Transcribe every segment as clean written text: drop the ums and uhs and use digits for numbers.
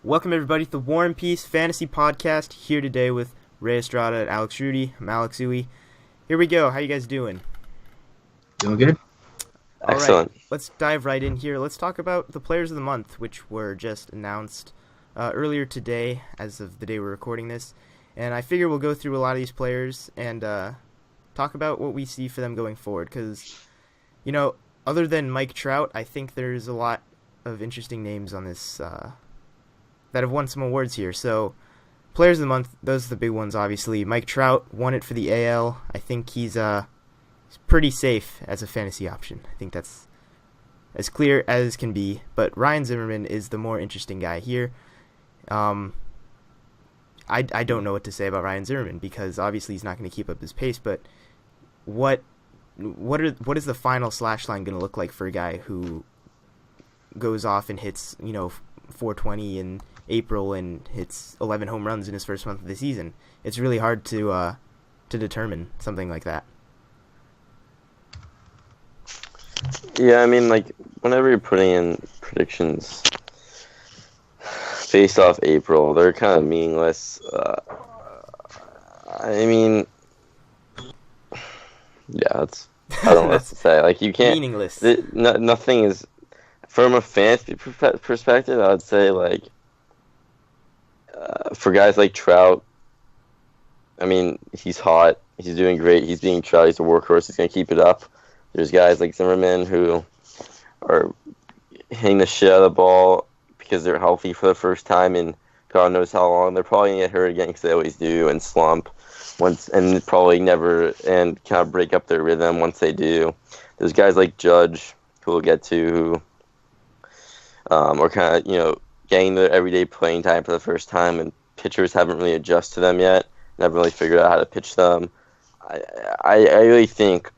Welcome everybody to the War and Peace Fantasy Podcast, here today with Ray Estrada and Alex Rudy. I'm Alex Uwe. Here we go. How you guys doing? Doing good. Excellent. All right, let's dive right in here. Let's talk about the Players of the Month, which were just announced earlier today, as of the day we're recording this. And I figure we'll go through a lot of these players and talk about what we see for them going forward. Because, you know, other than Mike Trout, I think there's a lot of interesting names on this that have won some awards here. So, Players of the Month, those are the big ones, obviously. Mike Trout won it for the AL. I think he's pretty safe as a fantasy option. I think that's as clear as can be. But Ryan Zimmermann is the more interesting guy here. I don't know what to say about Ryan Zimmermann, because obviously he's not going to keep up his pace. But what is the final slash line going to look like for a guy who goes off and hits 420 in April and hits 11 home runs in his first month of the season? It's really hard to determine something like that. Yeah, I mean, like, whenever you're putting in predictions based off April, they're kind of meaningless. I mean, yeah, I don't know what to say. Like, you can't... Meaningless. Nothing is... From a fantasy perspective, I would say, like, for guys like Trout, I mean, he's hot. He's doing great. He's being Trout. He's a workhorse. He's going to keep it up. There's guys like Zimmermann who are hitting the shit out of the ball because they're healthy for the first time in God knows how long. They're probably going to get hurt again, because they always do, and slump and probably never, and kind of break up their rhythm once they do. There's guys like Judge, who we'll get to, who are kind of, getting their everyday playing time for the first time, and pitchers haven't really adjusted to them yet, never really figured out how to pitch them. I really think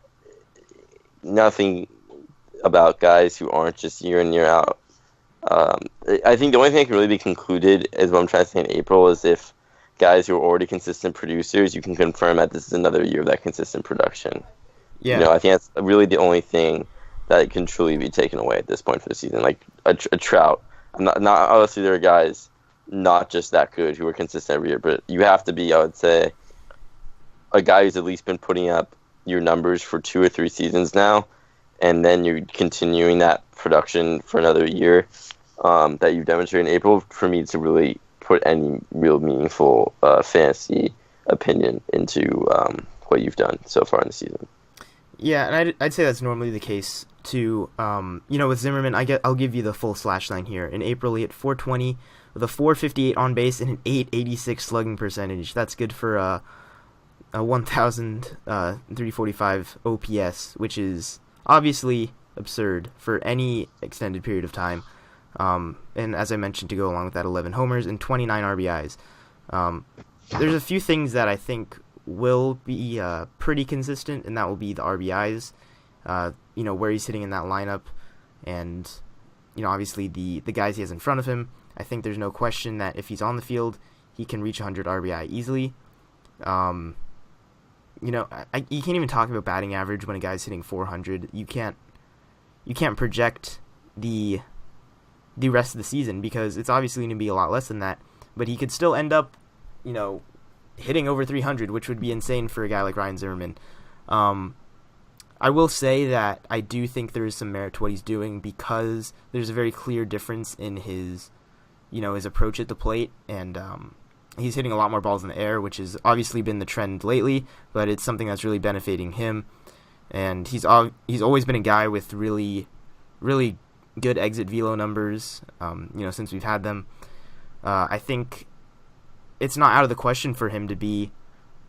nothing about guys who aren't just year in, year out. I think the only thing that can really be concluded is what I'm trying to say in April is if guys who are already consistent producers, you can confirm that this is another year of that consistent production. Yeah. I think that's really the only thing that can truly be taken away at this point for the season. Like a Trout. Not obviously there are guys not just that good who are consistent every year, but you have to be, I would say, a guy who's at least been putting up your numbers for 2 or 3 seasons now, and then you're continuing that production for another year that you've demonstrated in April, for me to really put any real meaningful fantasy opinion into what you've done so far in the season. Yeah, and I'd say that's normally the case too. With Zimmermann, I'll give you the full slash line here. In April, he hit 420 with a 458 on base and an 886 slugging percentage. That's good for a 1,345 OPS, which is obviously absurd for any extended period of time. And as I mentioned, to go along with that, 11 homers and 29 RBIs. There's a few things that I think will be pretty consistent, and that will be the RBIs, where he's hitting in that lineup, and obviously the guys he has in front of him. I think there's no question that if he's on the field, he can reach 100 RBI easily. You can't even talk about batting average when a guy's hitting 400. You can't project the rest of the season, because it's obviously going to be a lot less than that, but he could still end up hitting over 300, which would be insane for a guy like Ryan Zimmermann. I will say that I do think there is some merit to what he's doing, because there's a very clear difference in his approach at the plate, and he's hitting a lot more balls in the air, which has obviously been the trend lately, but it's something that's really benefiting him. And he's always been a guy with really, really good exit velo numbers, since we've had them. I think it's not out of the question for him to be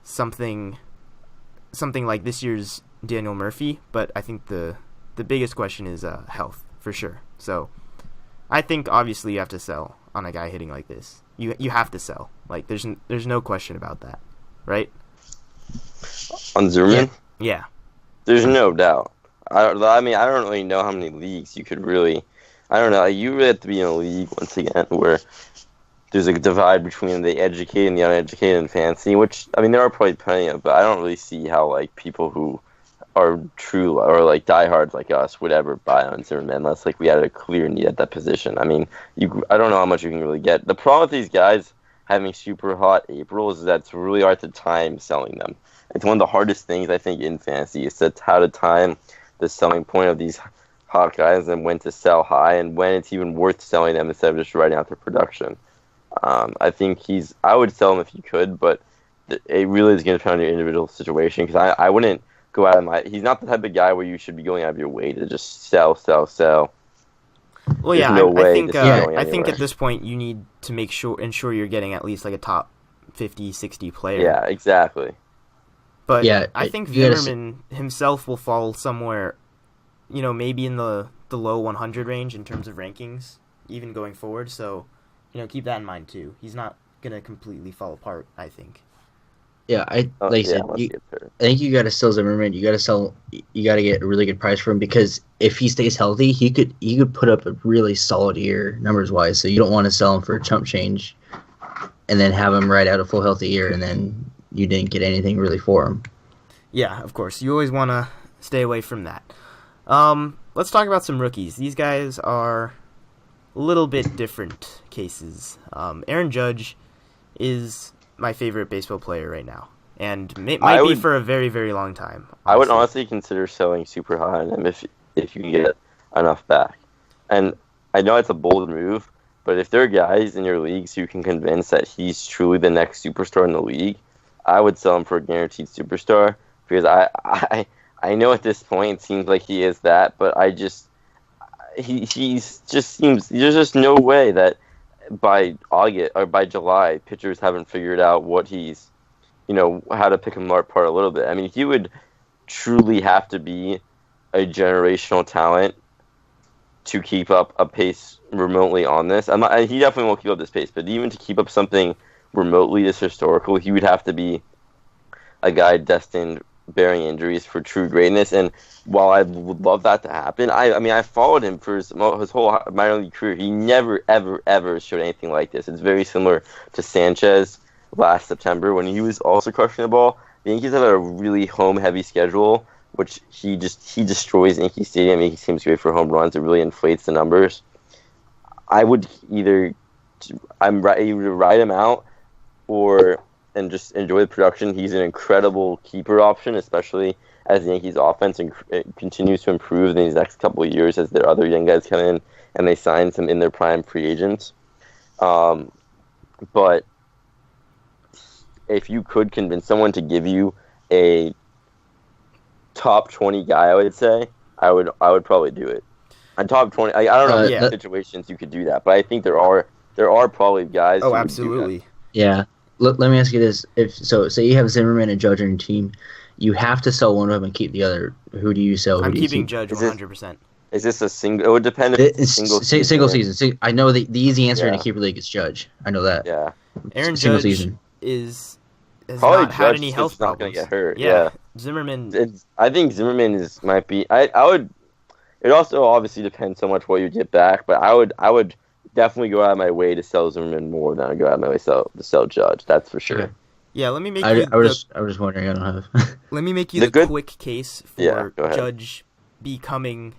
something like this year's Daniel Murphy, but I think the biggest question is health, for sure. So I think obviously you have to sell on a guy hitting like this. You have to sell. Like, there's no question about that, right? On Zimmermann? Yeah. There's no doubt. I mean, I don't really know how many leagues you could really... I don't know. You really have to be in a league, once again, where there's a divide between the educated and the uneducated in fantasy, which, I mean, there are probably plenty of, but I don't really see how, like, people who are true or like diehards like us would ever buy on Zimmermann unless like we had a clear need at that position. I mean, I don't know how much you can really get. The problem with these guys having super hot Aprils is that it's really hard to time selling them. It's one of the hardest things I think in fantasy is how to time the selling point of these hot guys and when to sell high and when it's even worth selling them instead of just writing out their production. I think I would sell him if you could, but it really is going to depend on your individual situation because I wouldn't go out of he's not the type of guy where you should be going out of your way to just sell. Well, There's yeah, no way I think this is going I think anywhere. at this point you need to ensure you're getting at least like a top 50, 60 player. Yeah, exactly. But Yeah, I think you gotta Zimmermann himself will fall somewhere, maybe in the low 100 range in terms of rankings, even going forward. So, keep that in mind too. He's not gonna completely fall apart, I think. Yeah, like I said, once he gets hurt. I think you got to sell Zimmermann. You got to get a really good price for him because if he stays healthy, he could put up a really solid year numbers wise. So you don't want to sell him for a chump change, and then have him ride out a full healthy year, and then you didn't get anything really for him. Yeah, of course. You always want to stay away from that. Let's talk about some rookies. These guys are a little bit different cases. Aaron Judge is my favorite baseball player right now, and might be for a very, very long time. Honestly. I would honestly consider selling super high on him if you can get enough back. And I know it's a bold move, but if there are guys in your leagues who can convince that he's truly the next superstar in the league, I would sell him for a guaranteed superstar because I know at this point it seems like he is that, but he's just seems there's just no way that by August or by July, pitchers haven't figured out what he's, how to pick him apart a little bit. I mean, he would truly have to be a generational talent to keep up a pace remotely on this. He definitely won't keep up this pace, but even to keep up something remotely this historical, he would have to be a guy destined bearing injuries for true greatness. And while I would love that to happen, I followed him for his whole minor league career. He never, ever, ever showed anything like this. It's very similar to Sanchez last September when he was also crushing the ball. The Yankees have a really home-heavy schedule, which he destroys Yankee Stadium. He seems great for home runs. It really inflates the numbers. I would either ride him out and just enjoy the production. He's an incredible keeper option, especially as the Yankees' offense continues to improve in these next couple of years as their other young guys come in and they sign some in their prime free agents. But if you could convince someone to give you a top 20 guy, I would say, I would probably do it. On top 20, I don't know if situations you could do that, but I think there are probably guys. Oh, absolutely. Yeah. Let me ask you this: say you have Zimmermann and Judge on your team, you have to sell one of them and keep the other. Who do you sell? I'm keeping Judge 100%. Is this a single? It would depend if it's single season. I know the easy answer in a keeper league is Judge. I know that. Yeah. Aaron single Judge season. has probably not had any health problems. problems. Not gonna get hurt. Yeah. Zimmermann. I think Zimmermann might be. I would. It also obviously depends so much what you get back, but I would definitely go out of my way to sell Zimmermann more than I go out of my way to sell Judge. That's for sure. Okay. Yeah, let me make I was just wondering. I don't have. Let me make you the quick case for Judge becoming,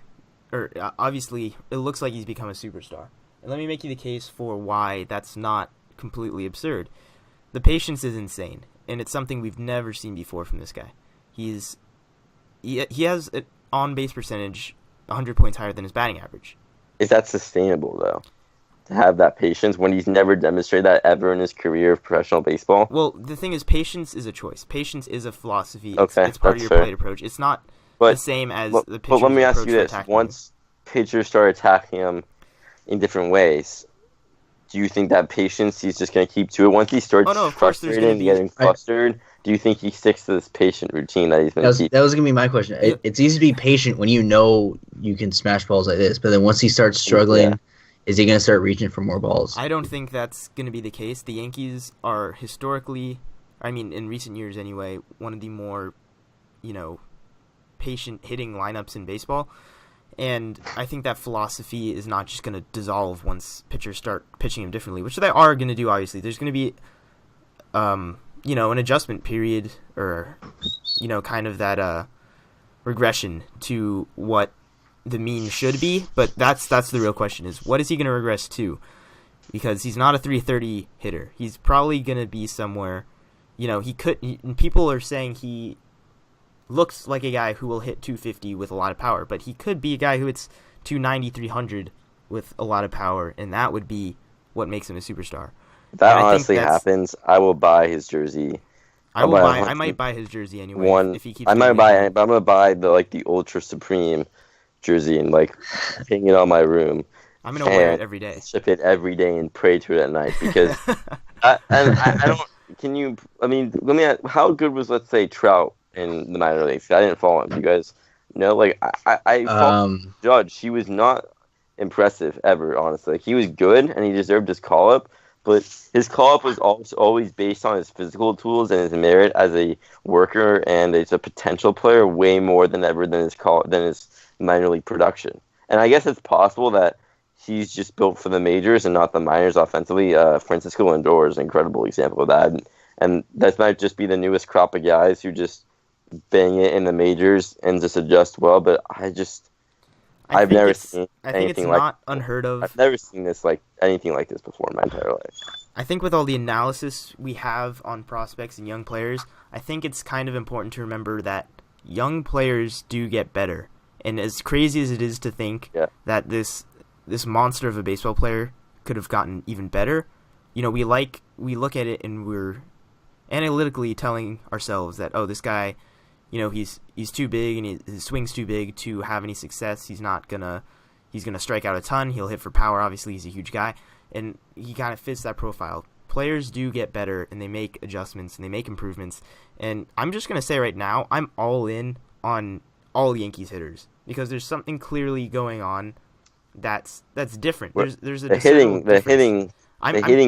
or obviously it looks like he's become a superstar. And let me make you the case for why that's not completely absurd. The patience is insane, and it's something we've never seen before from this guy. He has an on-base percentage 100 points higher than his batting average. Is that sustainable, though? To have that patience when he's never demonstrated that ever in his career of professional baseball? Well, the thing is, patience is a choice. Patience is a philosophy. Okay, it's part of your plate approach. It's not the same as the pitcher's approach. But let me ask you this. Once Once pitchers start attacking him in different ways, do you think that patience he's just going to keep to it? Once he starts frustrating and getting flustered, do you think he sticks to this patient routine that he's been keeping? That was going to be my question. It's easy to be patient when you know you can smash balls like this, but then once he starts struggling, is he going to start reaching for more balls? I don't think that's going to be the case. The Yankees are historically, in recent years anyway, one of the more, patient hitting lineups in baseball. And I think that philosophy is not just going to dissolve once pitchers start pitching him differently, which they are going to do, obviously. There's going to be, an adjustment period or, kind of that regression to what the mean should be, but that's the real question, is what is he going to regress to? Because he's not a 330 hitter. He's probably going to be somewhere, people are saying he looks like a guy who will hit 250 with a lot of power, but he could be a guy who hits 290, 300 with a lot of power, and that would be what makes him a superstar. If that honestly happens, I will buy his jersey. I might buy his jersey anyway. If he keeps. I might buy it, but I'm gonna buy the Ultra Supreme jersey and hang it on my room. I'm gonna wear it every day. Ship it every day and pray to it at night because I don't. Can you? I mean, let me ask, how good was, let's say, Trout in the minor leagues? I didn't follow him. You guys know, I followed Judge. He was not impressive ever, honestly. He was good and he deserved his call up. But his call-up was always based on his physical tools and his merit as a worker and as a potential player, way more than ever than his minor league production. And I guess it's possible that he's just built for the majors and not the minors offensively. Francisco Lindor is an incredible example of that. And that might just be the newest crop of guys who just bang it in the majors and just adjust well. But I've never seen anything like. Not unheard of. I've never seen anything like this before in my entire life. I think with all the analysis we have on prospects and young players, I think it's kind of important to remember that young players do get better. And as crazy as it is to think that this monster of a baseball player could have gotten even better, we look at it and we're analytically telling ourselves that, oh, this guy, he's too big and his swing's too big to have any success. He's gonna strike out a ton. He'll hit for power. Obviously, he's a huge guy, and he kind of fits that profile. Players do get better, and they make adjustments and they make improvements. And I'm just gonna say right now, I'm all in on all Yankees hitters because there's something clearly going on that's different. There's a hitting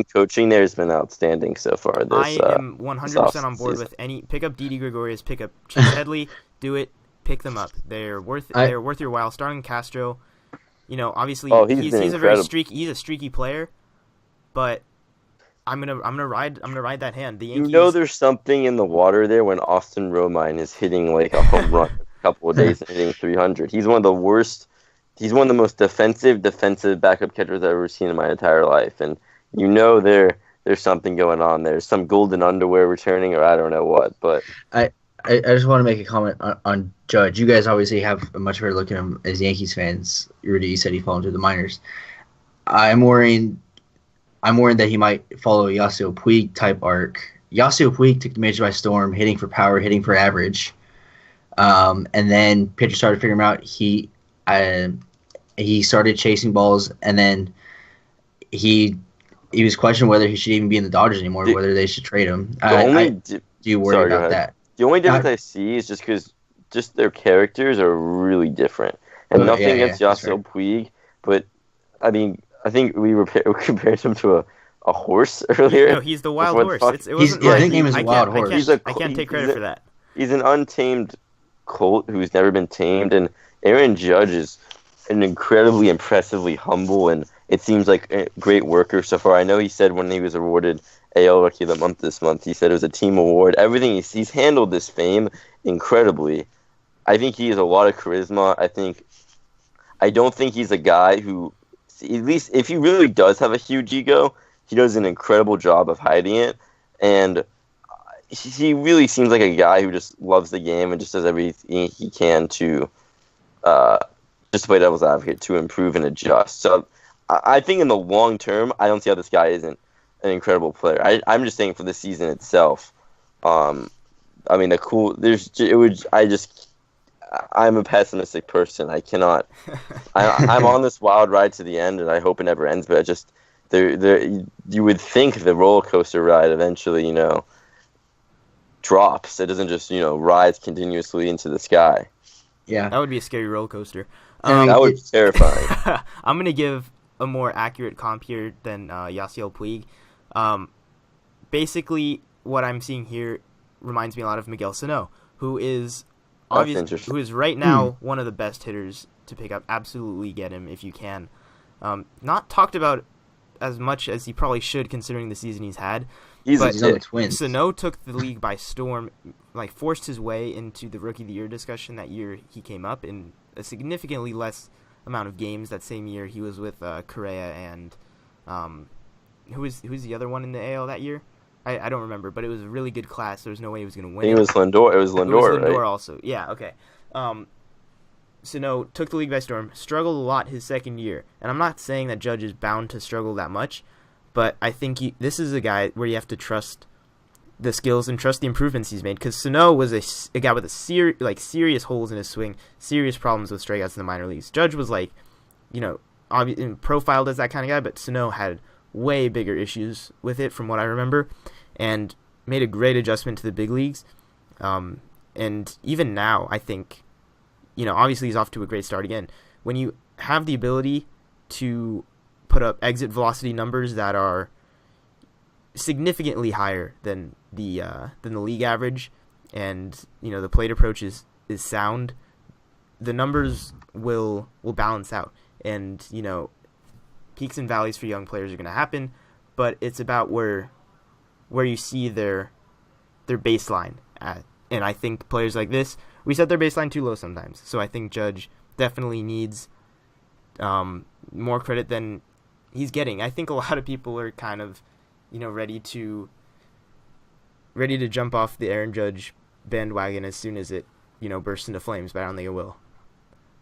coaching there has been outstanding so far. I am 100% on board with pick up Didi Gregorius, pick up Chase Headley, do it, pick them up. They're worth your while. Starting Castro, obviously he's a streaky player, but I'm gonna ride that hand. The Yankees, there's something in the water there when Austin Romine is hitting a home run a couple of days and hitting 300. He's one of the worst. He's one of the most defensive backup catchers I've ever seen in my entire life, and there's something going on. There's some golden underwear returning, or I don't know what. But I just want to make a comment on Judge. You guys obviously have a much better look at him as Yankees fans. Rudy, you said he fell into the minors. I'm worried that he might follow a Yasiel Puig type arc. Yasiel Puig took the major by storm, hitting for power, hitting for average, and then pitchers started figuring him out. He started chasing balls, and then he was questioning whether he should even be in the Dodgers anymore, whether they should trade him. Do you worry about that? The only difference I see is just because their characters are really different. And nothing against Yasiel Puig, but I mean, I think we compared him to a horse earlier. No, he's the wild horse. His nickname is a wild horse. I can't take credit for that. He's an untamed colt who's never been tamed, and Aaron Judge is an incredibly impressively humble, and it seems like a great worker so far. I know he said when he was awarded AL Rookie of the Month this month, he said it was a team award. Everything he's handled this fame incredibly. I think he has a lot of charisma. I don't think he's a guy who, at least if he really does have a huge ego, he does an incredible job of hiding it. And he really seems like a guy who just loves the game and just does everything he can to just play devil's advocate, to improve and adjust. So I think in the long term, I don't see how this guy isn't an incredible player. I'm just saying for the season itself. I'm a pessimistic person. I cannot. I'm on this wild ride to the end, and I hope it never ends. But you would think the roller coaster ride eventually, drops. It doesn't just rise continuously into the sky. Yeah, that would be a scary roller coaster. That would be terrifying. I'm gonna give a more accurate comp here than Yasiel Puig. Basically, what I'm seeing here reminds me a lot of Miguel Sano, who is right now one of the best hitters to pick up. Absolutely get him if you can. Not talked about as much as he probably should, considering the season he's had. He's on the Twins. Twins. Sano took the league by storm, like forced his way into the Rookie of the Year discussion that year he came up in a significantly less amount of games. That same year he was with Correa and who's the other one in the AL that year? I don't remember, but it was a really good class. There was no way he was going to win. I think it was Lindor. It was Lindor, right? Also. Yeah, okay. Sano took the league by storm, struggled a lot his second year. And I'm not saying that Judge is bound to struggle that much, but I think this is a guy where you have to trust the skills and trust the improvements he's made. Because Sano was a guy with serious holes in his swing, serious problems with strikeouts in the minor leagues. Judge was profiled as that kind of guy, but Sano had way bigger issues with it from what I remember, and made a great adjustment to the big leagues. And even now, I think, obviously he's off to a great start again. When you have the ability to put up exit velocity numbers that are significantly higher than the league average, and the plate approach is sound, the numbers will balance out. And peaks and valleys for young players are going to happen, but it's about where you see their baseline at. And I think players like this, we set their baseline too low sometimes. So I think Judge definitely needs more credit than he's getting. I think a lot of people are kind of, ready to jump off the Aaron Judge bandwagon as soon as it, bursts into flames, but I don't think it will.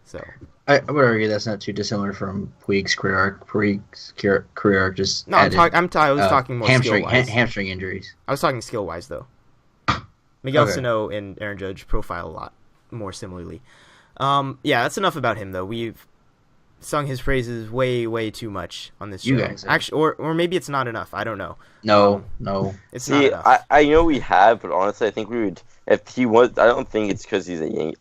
So I would argue that's not too dissimilar from Puig's career arc. Puig's career arc just I was talking more skill-wise. Hamstring injuries. I was talking skill-wise, though. Miguel Sano and Aaron Judge profile a lot more similarly. Yeah, that's enough about him, though. We've sung his praises way, way too much on this show. You guys have. Actually, or maybe it's not enough. I don't know. No. It's not enough. I know we have, but honestly, I think we would, if he was, I don't think it's because he's a Yankee.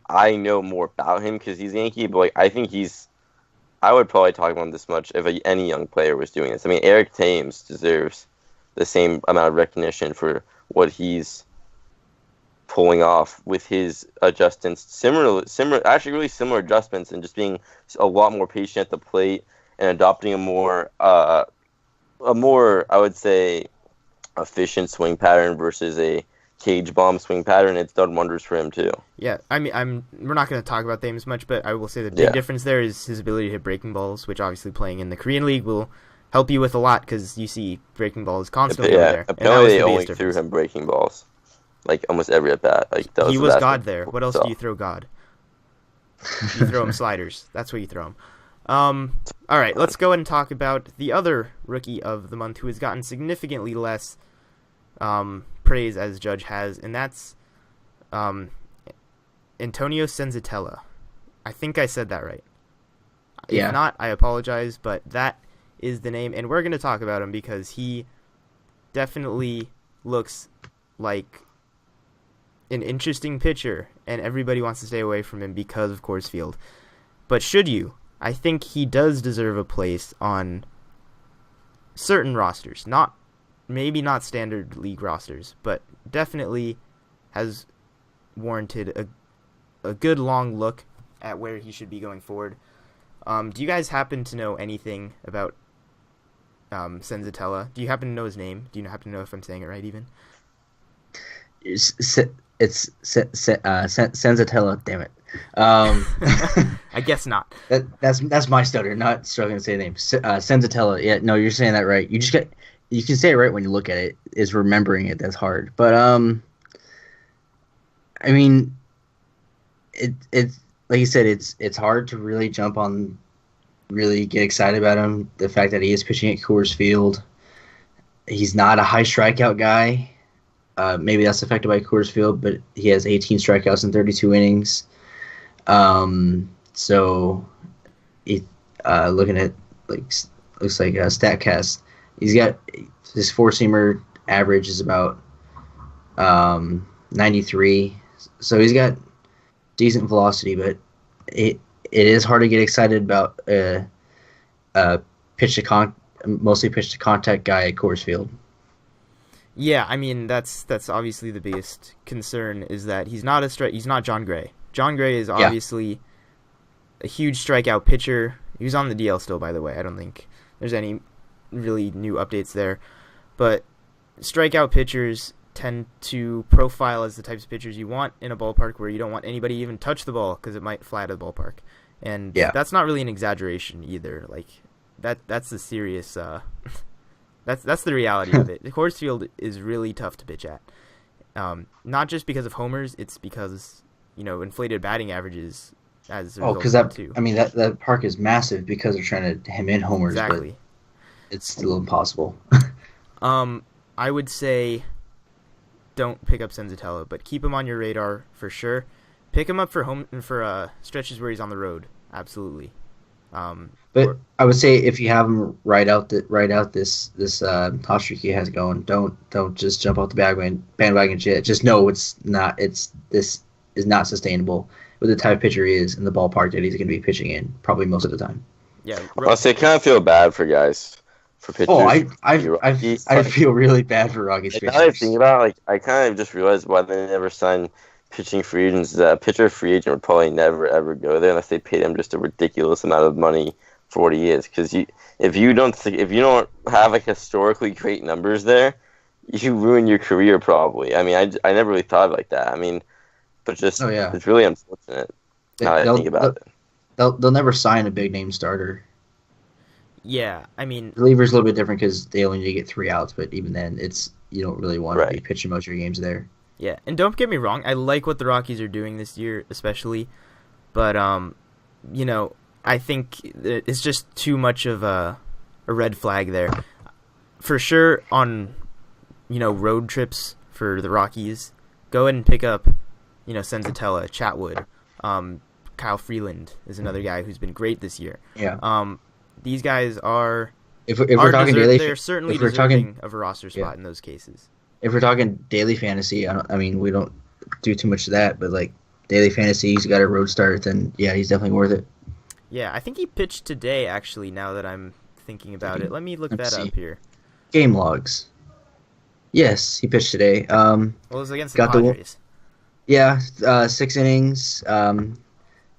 I know more about him because he's a Yankee, but I think I would probably talk about him this much if any young player was doing this. I mean, Eric Thames deserves the same amount of recognition for what he's pulling off with his adjustments, actually really similar adjustments, and just being a lot more patient at the plate and adopting a more, I would say, efficient swing pattern versus a cage bomb swing pattern. It's done wonders for him too. Yeah, I mean, we're not going to talk about Thames much, but I will say the big difference there is his ability to hit breaking balls, which obviously playing in the Korean League will help you with a lot because you see breaking balls constantly over there. Apparently they only threw him breaking balls, almost every at bat. He was God there. What else do you throw God? You throw him sliders. That's what you throw him. All right, let's go and talk about the other rookie of the month who has gotten significantly less praise as Judge has, and that's Antonio Senzatela. I think I said that right. Yeah. If not, I apologize, but that is the name, and we're going to talk about him because he definitely looks like an interesting pitcher, and everybody wants to stay away from him because of Coors Field. But should you? I think he does deserve a place on certain rosters, maybe not standard league rosters, but definitely has warranted a good long look at where he should be going forward. Do you guys happen to know anything about Senzatela? Do you happen to know his name? Do you happen to know if I'm saying it right even? It's Senzatela, damn it. I guess not. That's my stutter, not struggling to say the name. Senzatela. Yeah, no, you're saying that right. You can say it right when you look at it. Is remembering it that's hard. But I mean, it's like you said, it's hard to really jump on, really get excited about him. The fact that he is pitching at Coors Field, he's not a high strikeout guy. Maybe that's affected by Coors Field, but he has 18 strikeouts in 32 innings. So, looking at looks like Statcast, he's got his four-seamer average is about 93. So he's got decent velocity, but it is hard to get excited about mostly pitch to contact guy at Coors Field. Yeah, I mean that's obviously the biggest concern is that he's not John Gray. John Gray is obviously a huge strikeout pitcher. He was on the DL still, by the way. I don't think there's any really new updates there. But strikeout pitchers tend to profile as the types of pitchers you want in a ballpark where you don't want anybody even touch the ball because it might fly out of the ballpark. And that's not really an exaggeration either. Like that's the serious that's the reality of it. The Coors Field is really tough to pitch at. Not just because of homers, it's because, inflated batting averages as a result because of that too. I mean that park is massive because they're trying to hem in homers, exactly. But it's still impossible. I would say don't pick up Senzatela, but keep him on your radar for sure. Pick him up for stretches where he's on the road, absolutely. But I would say if you have him ride out this hot streak he has going, don't just jump off the bandwagon shit. Just know this is not sustainable with the type of pitcher he is in the ballpark that he's going to be pitching in probably most of the time. Yeah, honestly, I kind of feel bad for guys. For pitchers. Oh, I feel really bad for Rockies pitchers. Now that I think about it, I kind of just realized why they never signed pitching free agents. That a pitcher free agent would probably never ever go there unless they paid him just a ridiculous amount of money for what he is. Because if you don't have like historically great numbers there, you ruin your career probably. I mean, I never really thought like that. I mean, but just it's really unfortunate. Now that I think about it, they'll never sign a big name starter. Yeah, I mean, reliever's a little bit different because they only need to get 3 outs, but even then, you don't really want to be pitching most of your games there. Yeah, and don't get me wrong, I like what the Rockies are doing this year, especially, but I think it's just too much of a red flag there. For sure, on road trips for the Rockies, go ahead and pick up Senzatela, Chatwood, Kyle Freeland is another guy who's been great this year. Yeah. These guys are. If we're talking daily, they're certainly deserving of a roster spot in those cases. If we're talking daily fantasy, we don't do too much of that, but like daily fantasy, he's got a road start, then he's definitely worth it. Yeah, I think he pitched today. Actually, now that I'm thinking about it, let me look that up here. Game logs. Yes, he pitched today. Well, it was against the Padres. 6 innings.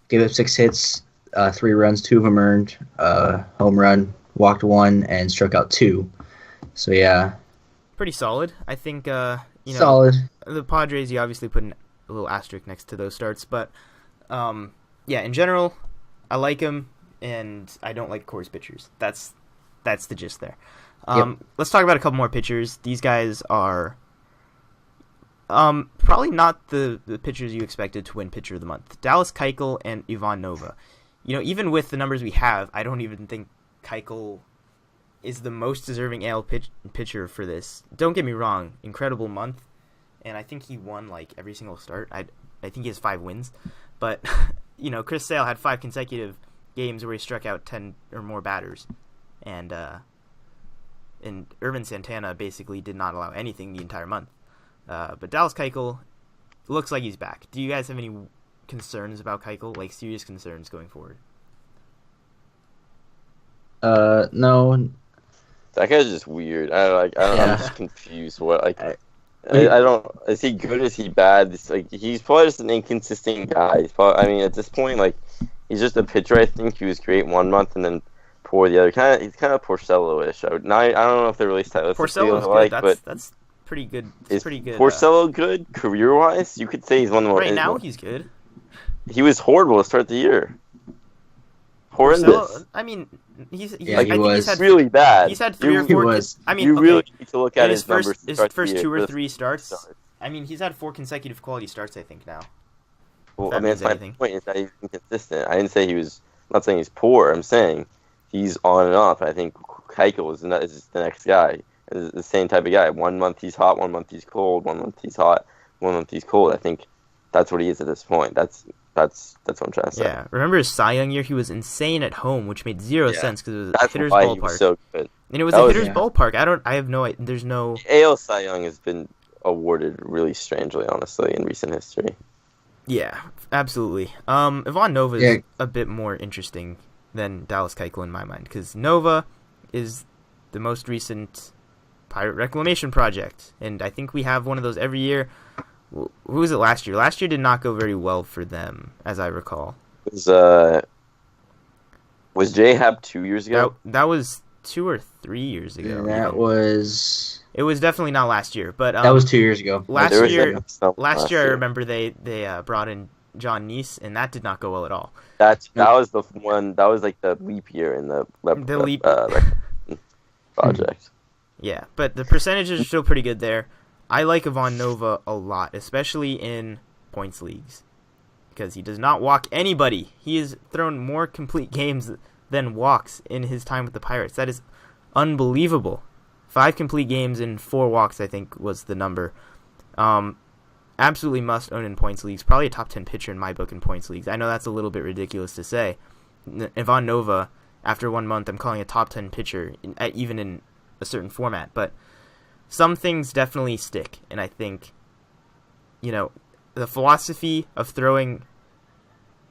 Gave up 6 hits. 3 runs, 2 of them earned, home run, walked 1, and struck out 2. So pretty solid. I think solid. The Padres, you obviously put a little asterisk next to those starts, but in general, I like him, and I don't like Coors pitchers. That's the gist there. Let's talk about a couple more pitchers. These guys are probably not the pitchers you expected to win Pitcher of the Month. Dallas Keuchel and Ivan Nova. Even with the numbers we have, I don't even think Keuchel is the most deserving AL pitcher for this. Don't get me wrong, incredible month, and I think he won like every single start. I think he has 5 wins, but Chris Sale had 5 consecutive games where he struck out 10 or more batters, and Irvin Santana basically did not allow anything the entire month. But Dallas Keuchel looks like he's back. Do you guys have any concerns about Keuchel, like serious concerns going forward? No. That guy's just weird. I'm just confused. I don't. Is he good? Is he bad? He's probably just an inconsistent guy. At this point, he's just a pitcher. I think he was great one month and then poor the other. He's kind of Porcello-ish. I don't know if they're really stylistically Porcello's alike, good. That's pretty good. It's pretty good. Porcello good career-wise? You could say he's one of the more. Right now, he's good. He was horrible to start the year. Horrendous. Porcello, he was. He's had really bad. He's had 3 or 4. You really need to look at his numbers. His first 2 or 3 starts. He's had 4 consecutive quality starts, I think, now. Well, that's my point. Is that he's inconsistent. I didn't say he was. I'm not saying he's poor. I'm saying he's on and off. I think Keuchel is the next guy. It's the same type of guy. 1 month he's hot, 1 month he's cold. 1 month he's hot, 1 month he's cold. I think that's what he is at this point. That's what I'm trying to say. Yeah, remember his Cy Young year? He was insane at home, which made zero sense because it was a hitter's ballpark. He was so good. And it was a hitter's ballpark. I have no. There's no. AL Cy Young has been awarded really strangely, honestly, in recent history. Yeah, absolutely. Ivan Nova is a bit more interesting than Dallas Keuchel in my mind because Nova is the most recent pirate reclamation project, and I think we have one of those every year. Who was it last year? Last year did not go very well for them, as I recall. Was J-Hab 2 years ago? That was 2 or 3 years ago. And that even. was... It was definitely not last year, but that was 2 years ago. Last There was year, some last year I remember they brought in John Neese, and that did not go well at all. That was the one. That was like the leap year in the leap project. Yeah, but the percentages are still pretty good there. I like Ivan Nova a lot, especially in points leagues, because he does not walk anybody. He has thrown more complete games than walks in his time with the Pirates. That is unbelievable. 5 complete games and 4 walks, I think, was the number. Absolutely must own in points leagues. Probably a top 10 pitcher in my book in points leagues. I know that's a little bit ridiculous to say. Ivan Nova, after 1 month, I'm calling a top 10 pitcher, even in a certain format. But some things definitely stick, and I think, the philosophy of throwing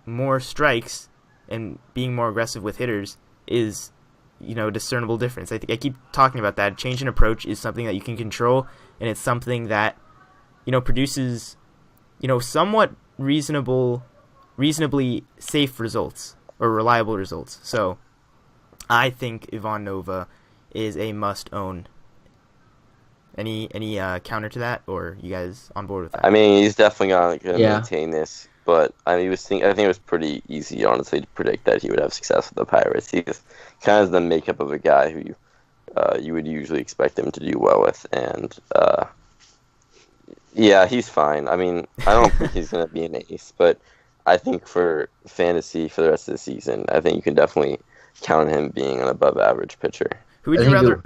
more strikes and being more aggressive with hitters is, a discernible difference. I think I keep talking about that. Change in approach is something that you can control, and it's something that, produces, somewhat reasonably safe results or reliable results. So I think Ivan Nova is a must-own. Any counter to that, or you guys on board with that? I mean, he's definitely going to maintain this, but I think it was pretty easy, honestly, to predict that he would have success with the Pirates. He's kind of the makeup of a guy who you would usually expect him to do well with, and yeah, he's fine. I mean, I don't think he's going to be an ace, but I think for fantasy for the rest of the season, I think you can definitely count on him being an above-average pitcher. Who would you rather?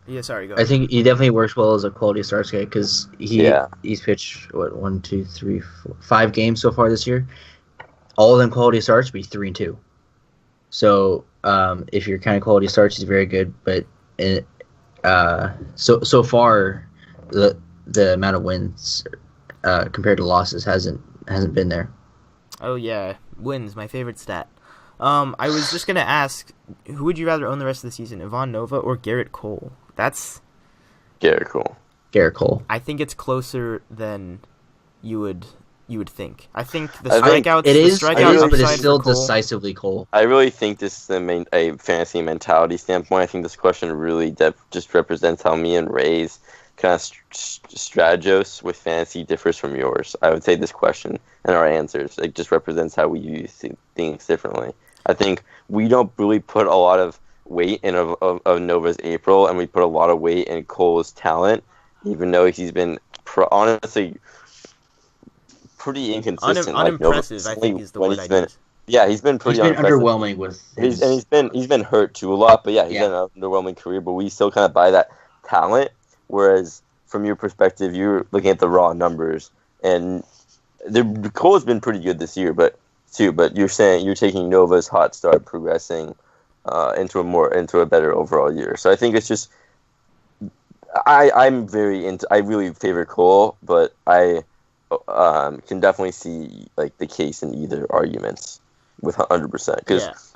Yeah, sorry, go ahead. I think he definitely works well as a quality starts guy because he's pitched 5 games so far this year. All of them quality starts be 3-2. So if you're kind of quality starts, he's very good. But so far the amount of wins compared to losses hasn't been there. Oh yeah, wins, my favorite stat. I was just gonna ask, who would you rather own the rest of the season, Ivan Nova or Garrett Cole? That's Garrett Cole. Garrett Cole. I think it's closer than you would think. I think the strikeouts. It is, but it's still Cole, decisively Cole. I really think this is a fantasy mentality standpoint. I think this question really just represents how me and Ray's kind of strategos with fantasy differs from yours. I would say this question and our answers, it just represents how we use things differently. I think we don't really put a lot of weight in of Nova's April, and we put a lot of weight in Cole's talent, even though he's been honestly pretty inconsistent. Unimpressive, I think, is the word I use. Yeah, he's been pretty underwhelming with his... he's been hurt too a lot, but he's had an underwhelming career, but we still kind of buy that talent, whereas from your perspective, you're looking at the raw numbers, and Cole's been pretty good this year, but you're saying you're taking Nova's hot start progressing into a better overall year. So I think it's just I really favor Cole, but I can definitely see like the case in either arguments with 100% because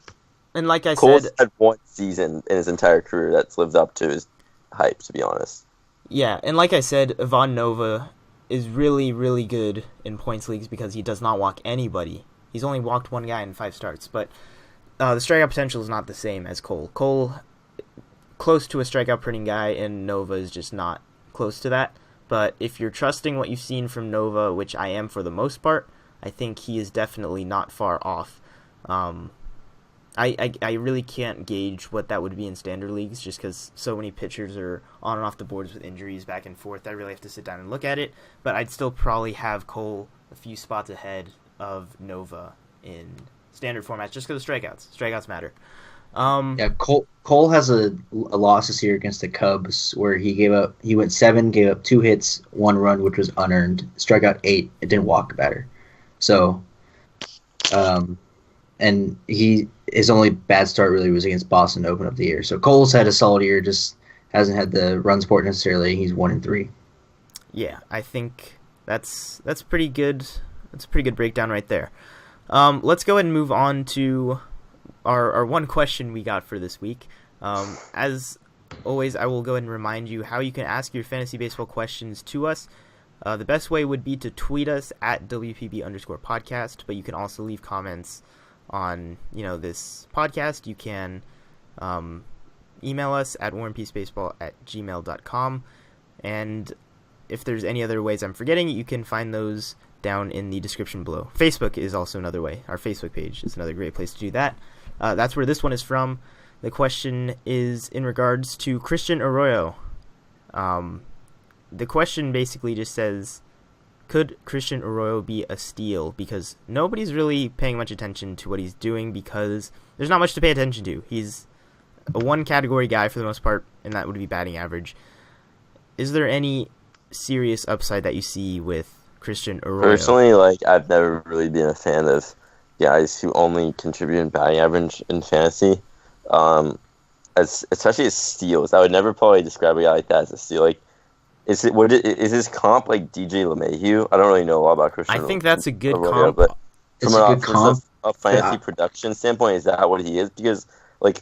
and like I Cole's said, had one season in his entire career that's lived up to his hype, to be honest. Yeah, and like I said, Ivan Nova is really, really good in points leagues because he does not walk anybody. He's only walked one guy in 5 starts, but the strikeout potential is not the same as Cole. Cole, close to a strikeout printing guy, and Nova is just not close to that. But if you're trusting what you've seen from Nova, which I am for the most part, I think he is definitely not far off. I really can't gauge what that would be in standard leagues just because so many pitchers are on and off the boards with injuries back and forth. I really have to sit down and look at it, but I'd still probably have Cole a few spots ahead of Nova in standard formats just because of strikeouts. Strikeouts matter. Cole has a loss this year against the Cubs where he went 7, gave up 2 hits, 1 run, which was unearned, struck out 8, it didn't walk the batter. So, and his only bad start really was against Boston to open up the year. So Cole's had a solid year, just hasn't had the run support necessarily. He's 1-3. Yeah, I think that's pretty good. That's a pretty good breakdown right there. Let's go ahead and move on to our one question we got for this week. As always, I will go ahead and remind you how you can ask your fantasy baseball questions to us. The best way would be to tweet us at WPB_podcast, but you can also leave comments on this podcast. You can email us at warandpeacebaseball@gmail.com. And if there's any other ways I'm forgetting, you can find those down in the description below. Facebook is also another way. Our Facebook page is another great place to do that. That's where this one is from. The question is in regards to Christian Arroyo. The question basically just says, could Christian Arroyo be a steal? Because nobody's really paying much attention to what he's doing because there's not much to pay attention to. He's a one-category guy for the most part, and that would be batting average. Is there any serious upside that you see with Christian Arroyo? Personally, I've never really been a fan of guys who only contribute in batting average in fantasy, especially as steals. I would never probably describe a guy like that as a steal. Is his comp like DJ LeMahieu? I don't really know a lot about Christian. I think that's a good Arroyo, comp. But It's from a good comp. a fantasy production standpoint, is that what he is? Because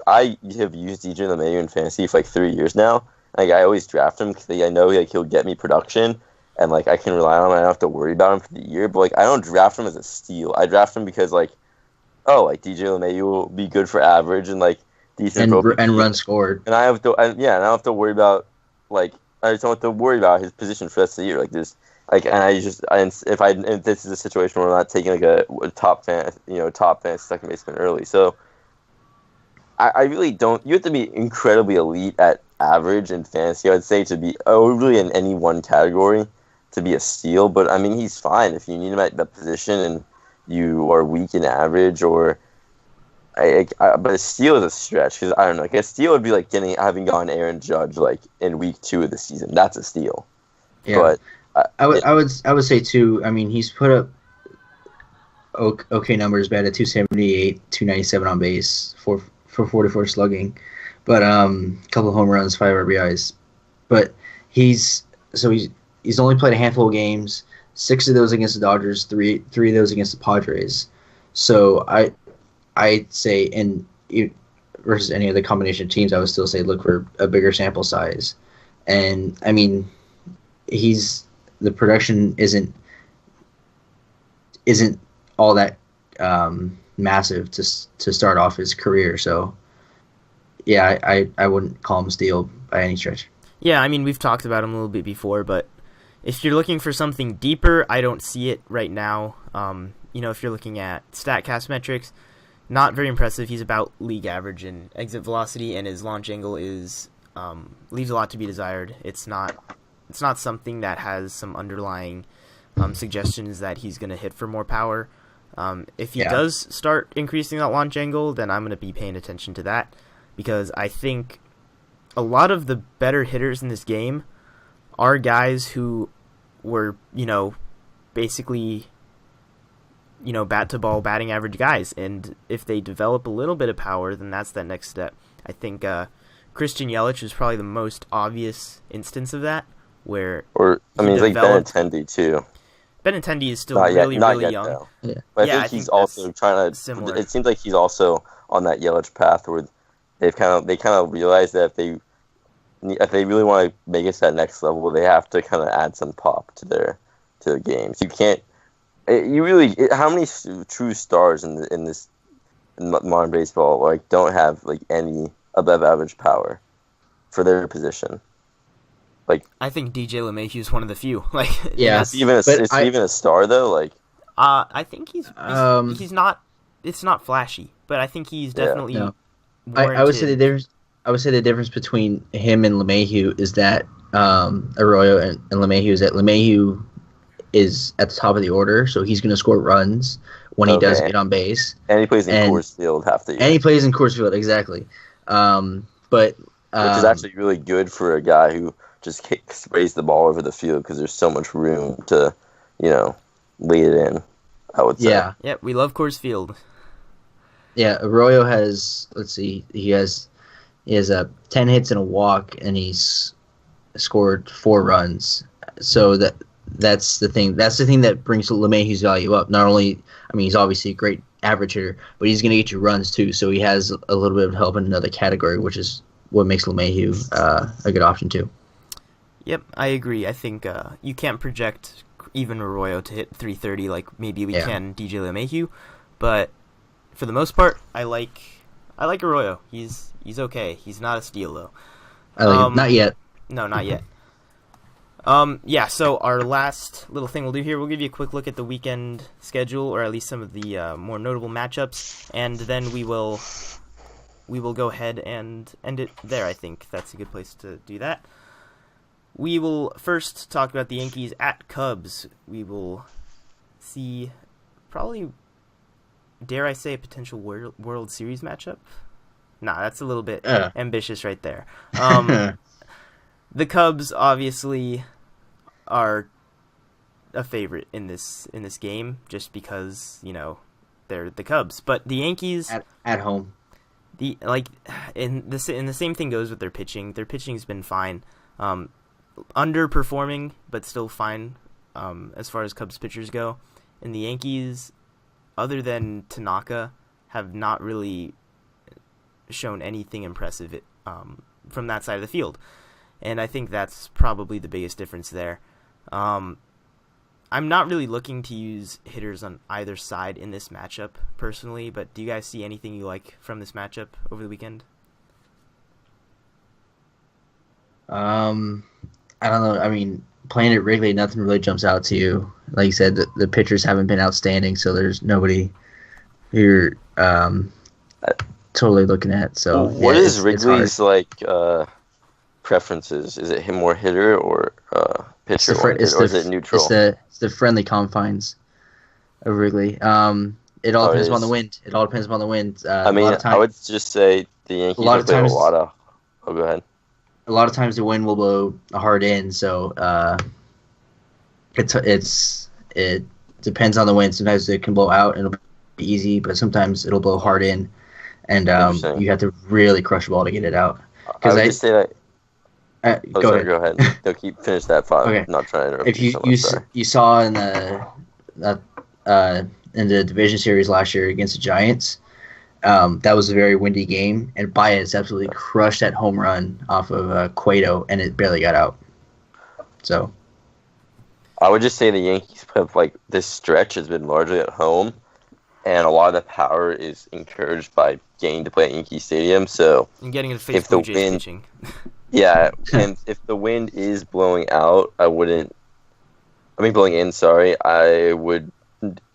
I have used DJ LeMahieu in fantasy for 3 years now. I always draft him because I know he'll get me production, and I can rely on him. I don't have to worry about him for the year. But I don't draft him as a steal. I draft him because DJ LeMahieu will be good for average and decent and run scored. And I don't have to worry about I just don't have to worry about his position for the rest of the year. If this is a situation where I'm not taking a top fan second baseman early, so I really don't. You have to be incredibly elite at average in fantasy, I would say, to be really in any one category to be a steal. But I mean, he's fine if you need him at the position and you are weak in average, or but a steal is a stretch because I don't know. A steal would be having gone Aaron Judge in week 2 of the season. That's a steal. Yeah, but I would say too. I mean, he's put up okay numbers, batted at 278, 297 on base, for 44 slugging, but couple of home runs, 5 RBIs. But he's only played a handful of games, 6 of those against the Dodgers, three of those against the Padres. So I'd say, versus any other combination of teams, I would still say look for a bigger sample size. And I mean, the production isn't all that massive to start off his career. So yeah, I wouldn't call him a steal by any stretch. Yeah, I mean, we've talked about him a little bit before, but if you're looking for something deeper, I don't see it right now. If you're looking at StatCast metrics, not very impressive. He's about league average in exit velocity, and his launch angle is leaves a lot to be desired. It's not something that has some underlying suggestions that he's going to hit for more power. If he does start increasing that launch angle, then I'm going to be paying attention to that, because I think a lot of the better hitters in this game are guys who were, basically, bat-to-ball batting average guys. And if they develop a little bit of power, then that's that next step. I think Christian Yelich is probably the most obvious instance of that, where he's like Benintendi, too. Benintendi is still really young. Though. Yeah. But I think he's also trying to. Similar. It seems like he's also on that Yelich path where they kind of realize that if they really want to make it to that next level, they have to kind of add some pop to their games. You can't. How many true stars in this modern baseball don't have any above average power for their position? I think DJ LeMahieu is one of the few. Is he even a star though? I think he's not. It's not flashy, but I think he's definitely. No. I would say the difference. I would say the difference between him and LeMahieu is that Arroyo and LeMahieu is that LeMahieu is at the top of the order, so he's going to score runs when he does get on base. And he plays in Coors Field half the year. And he plays in Coors Field, exactly. Which is actually really good for a guy who just sprays the ball over the field because there's so much room to, lay it in, I would say. Yeah, we love Coors Field. Yeah, Arroyo has, he has 10 hits and a walk, and he's scored 4 runs. So that's the thing. That's the thing that brings LeMahieu's value up. Not only, he's obviously a great average hitter, but he's going to get you runs too. So he has a little bit of help in another category, which is what makes LeMahieu a good option too. Yep, I agree. I think you can't project even Arroyo to hit 330 like maybe we can DJ LeMahieu, but for the most part, I like I like Arroyo. He's okay. He's not a steal though. I like him. Not yet. No, not yet. Yeah, so our last little thing we'll do here, we'll give you a quick look at the weekend schedule, or at least some of the more notable matchups, and then we will go ahead and end it there. I think that's a good place to do that. We will first talk about the Yankees at Cubs. We will see probably, dare I say, a potential World Series matchup? Nah, that's a little bit ambitious right there. The Cubs obviously are a favorite in this game, just because they're the Cubs. But the Yankees at home, in the same thing goes with their pitching. Their pitching's been fine, underperforming but still fine as far as Cubs pitchers go. And the Yankees, other than Tanaka, have not really shown anything impressive from that side of the field. And I think that's probably the biggest difference there. I'm not really looking to use hitters on either side in this matchup, personally, but do you guys see anything you like from this matchup over the weekend? I don't know. I mean, playing at Wrigley, nothing really jumps out to you. Like you said, the pitchers haven't been outstanding, so there's nobody you're totally looking at. So what is Wrigley's preferences? Is it him more hitter or pitcher, or is it neutral? It's the friendly confines of Wrigley. It all depends upon the wind. It all depends upon the wind. I mean, I would just say the Yankees have played a lot of. Oh, go ahead. A lot of times the wind will blow hard in, so it depends on the wind. Sometimes it can blow out and it'll be easy, but sometimes it'll blow hard in, and you have to really crush the ball to get it out. I would just say that. Go ahead. They'll finish that thought. Okay. I'm not trying to interrupt. If you saw in the division series last year against the Giants, that was a very windy game, and Baez absolutely crushed that home run off of Cueto, and it barely got out. So, I would just say the Yankees have this stretch has been largely at home, and a lot of the power is encouraged by getting to play at Yankee Stadium. So, and getting to face Blue Jays pitching. Yeah, and if the wind is blowing out, blowing in, sorry, I would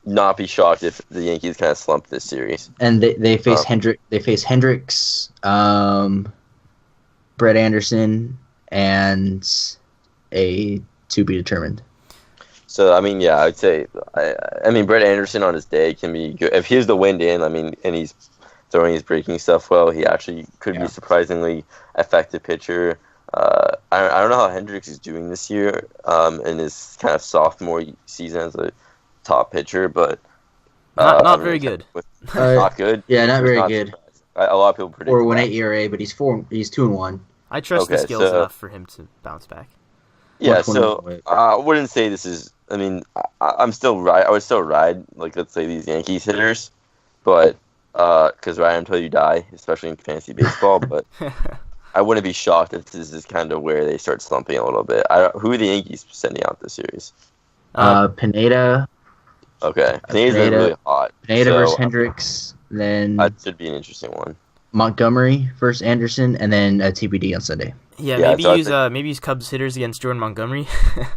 not be shocked if the Yankees kind of slump this series. And they face Hendricks, Brett Anderson, and a to be determined. So, I'd say, Brett Anderson on his day can be good. If here's the wind in, and he's throwing his breaking stuff well, he actually could be surprisingly effective pitcher. I don't know how Hendricks is doing this year in his kind of sophomore season as a top pitcher, but not very good. Not good. Yeah, not very good. A lot of people predict 4.18 ERA, but he's 2-1. I trust the skills enough for him to bounce back. Yeah, so I wouldn't say this is. I'm still ride. I would still ride let's say these Yankees hitters, but because ride until you die, especially in fantasy baseball. But I wouldn't be shocked if this is kind of where they start slumping a little bit. Who are the Yankees sending out this series? Pineda. Okay, Pineda's been really hot. Pineda versus Hendricks. Then that should be an interesting one. Montgomery versus Anderson, and then TBD on Sunday. Yeah, maybe use Cubs hitters against Jordan Montgomery.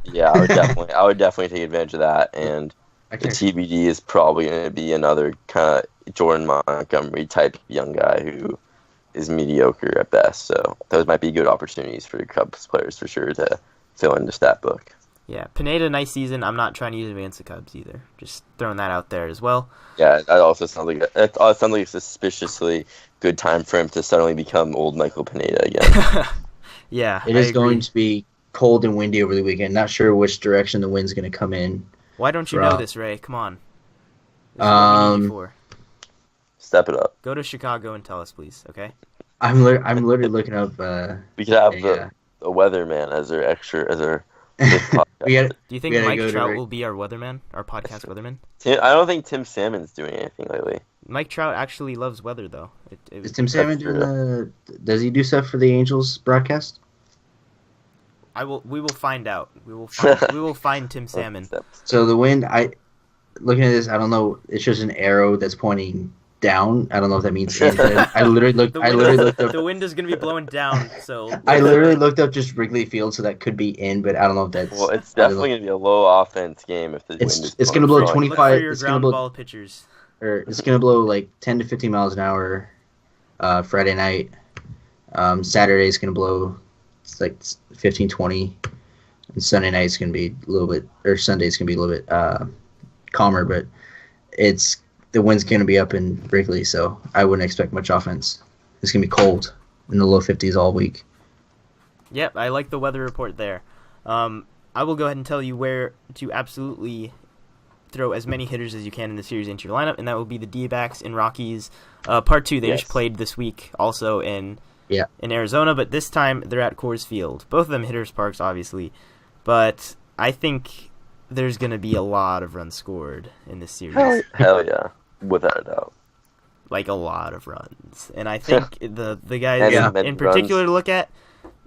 Yeah, I would definitely take advantage of that. And the TBD is probably going to be another kind of Jordan Montgomery type young guy who is mediocre at best. So those might be good opportunities for Cubs players for sure to fill in the stat book. Yeah, Pineda, nice season. I'm not trying to use him against the Cubs either. Just throwing that out there as well. Yeah, that also sounds like a suspiciously good time for him to suddenly become old Michael Pineda again. Yeah, it is going to be cold and windy over the weekend. Not sure which direction the wind's going to come in. Why don't you know this, Ray? Come on. This is what we need you for. Step it up. Go to Chicago and tell us, please. Okay. I'm literally looking up. We could have the weatherman as our do you think Mike Trout will be our weatherman, our podcast weatherman? I don't think Tim Salmon's doing anything lately. Mike Trout actually loves weather, though. Is Tim Salmon doing? Does he do stuff for the Angels broadcast? We will find out. We will find Tim Salmon. So the wind. Looking at this, I don't know. It's just an arrow that's pointing down. I don't know if that means in, but I literally looked. Up. The wind is going to be blowing down. So I literally looked up just Wrigley Field, so that could be in, but I don't know if that's. Well, it's definitely going to be a low offense game if the wind is. It's going to blow 25. Look for your it's ground gonna blow, ball pitchers. Or it's going to blow like 10 to 15 miles an hour. Friday night. Saturday is going to blow. It's like 15, 20. And Sunday night is going to be a little bit, or Sunday is going to be a little bit calmer, but the wind's going to be up in Wrigley, so I wouldn't expect much offense. It's going to be cold in the low 50s all week. Yep, I like the weather report there. I will go ahead and tell you where to absolutely throw as many hitters as you can in the series into your lineup, and that will be the D-backs in Rockies. Part 2, they just played this week also in Arizona, but this time they're at Coors Field. Both of them hitters' parks, obviously, but I think there's going to be a lot of runs scored in this series. Hell yeah, without a doubt. Like a lot of runs. And I think the guys in particular to look at,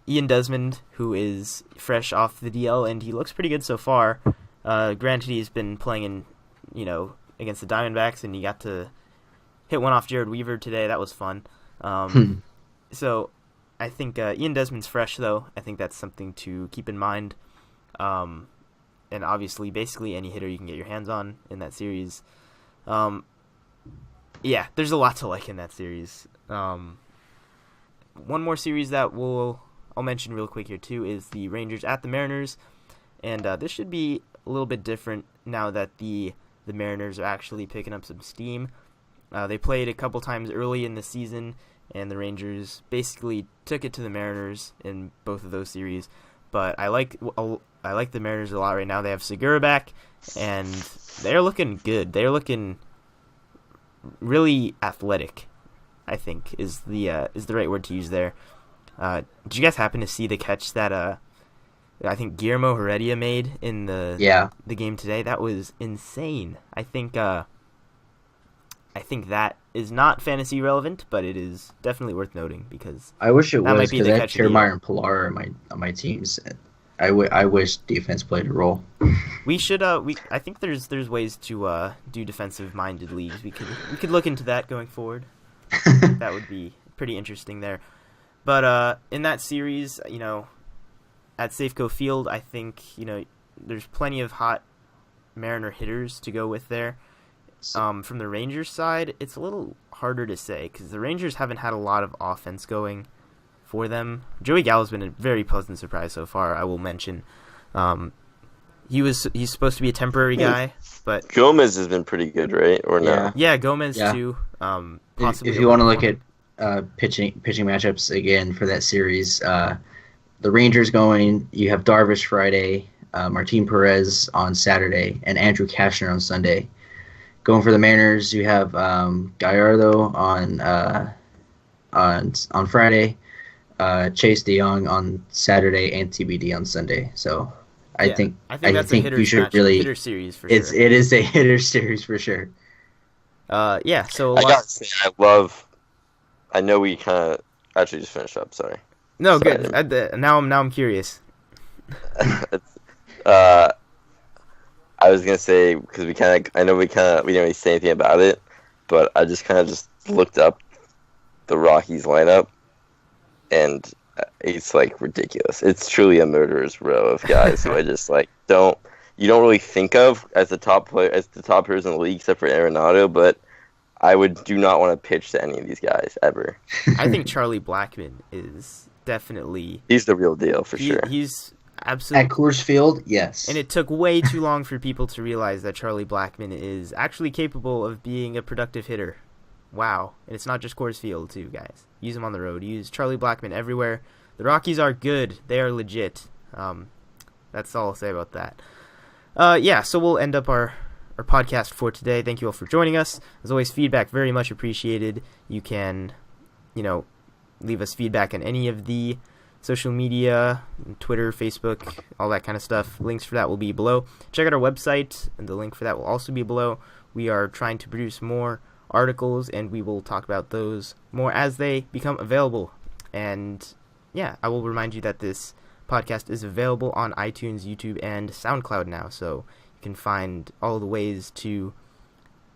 Ian Desmond, who is fresh off the DL, and he looks pretty good so far. Granted, he's been playing against the Diamondbacks, and he got to hit one off Jared Weaver today. That was fun. So I think Ian Desmond's fresh, though. I think that's something to keep in mind. And obviously, basically any hitter you can get your hands on in that series. Yeah, there's a lot to like in that series. One more series that I'll mention real quick here, too, is the Rangers at the Mariners. And this should be a little bit different now that the Mariners are actually picking up some steam. They played a couple times early in the season, and the Rangers basically took it to the Mariners in both of those series. But I like the Mariners a lot right now. They have Segura back, and they're looking good. They're looking really athletic, I think, is the right word to use there. Did you guys happen to see the catch that I think Guillermo Heredia made in the game today? That was insane. I think that is not fantasy relevant, but it is definitely worth noting because I wish it was, because I have Kiermaier and Pilar on my teams. I wish defense played a role. We should. I think there's ways to do defensive-minded leagues. We could look into that going forward. That would be pretty interesting there. But in that series, at Safeco Field, I think there's plenty of hot Mariner hitters to go with there. From the Rangers side, it's a little harder to say because the Rangers haven't had a lot of offense going for them. Joey Gallo's been a very pleasant surprise so far, I will mention. He's supposed to be a temporary guy, but Gomez has been pretty good, right? Or no? Yeah, Gomez too. Possibly if you want to look at pitching matchups again for that series, the Rangers going, you have Darvish Friday, Martin Perez on Saturday, and Andrew Cashner on Sunday. Going for the Mariners, you have Gallardo on Friday, Chase DeYoung on Saturday, and TBD on Sunday. So I think that's a you should really hitter series for sure. It is a hitter series for sure. Yeah. So I gotta say, I know we kind of actually just finished up. Sorry. No, good. Now I'm curious. I was gonna say because we didn't really say anything about it, but I just looked up the Rockies lineup, and it's like ridiculous. It's truly a murderer's row of guys who I just don't really think of as the top hitters in the league except for Arenado, but I do not want to pitch to any of these guys ever. I think Charlie Blackmon is definitely he's the real deal for sure. He's absolutely at Coors Field, yes. And it took way too long for people to realize that Charlie Blackmon is actually capable of being a productive hitter. Wow. And it's not just Coors Field, too, guys. Use him on the road. Use Charlie Blackmon everywhere. The Rockies are good. They are legit. That's all I'll say about that. So we'll end up our podcast for today. Thank you all for joining us. As always, feedback very much appreciated. You can, leave us feedback on any of the social media, Twitter, Facebook, all that kind of stuff. Links for that will be below. Check out our website, and the link for that will also be below. We are trying to produce more articles, and we will talk about those more as they become available. And I will remind you that this podcast is available on iTunes, YouTube, and SoundCloud now, so you can find all the ways to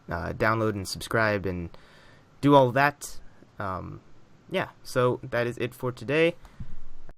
download and subscribe and do all that. Yeah, so that is it for today.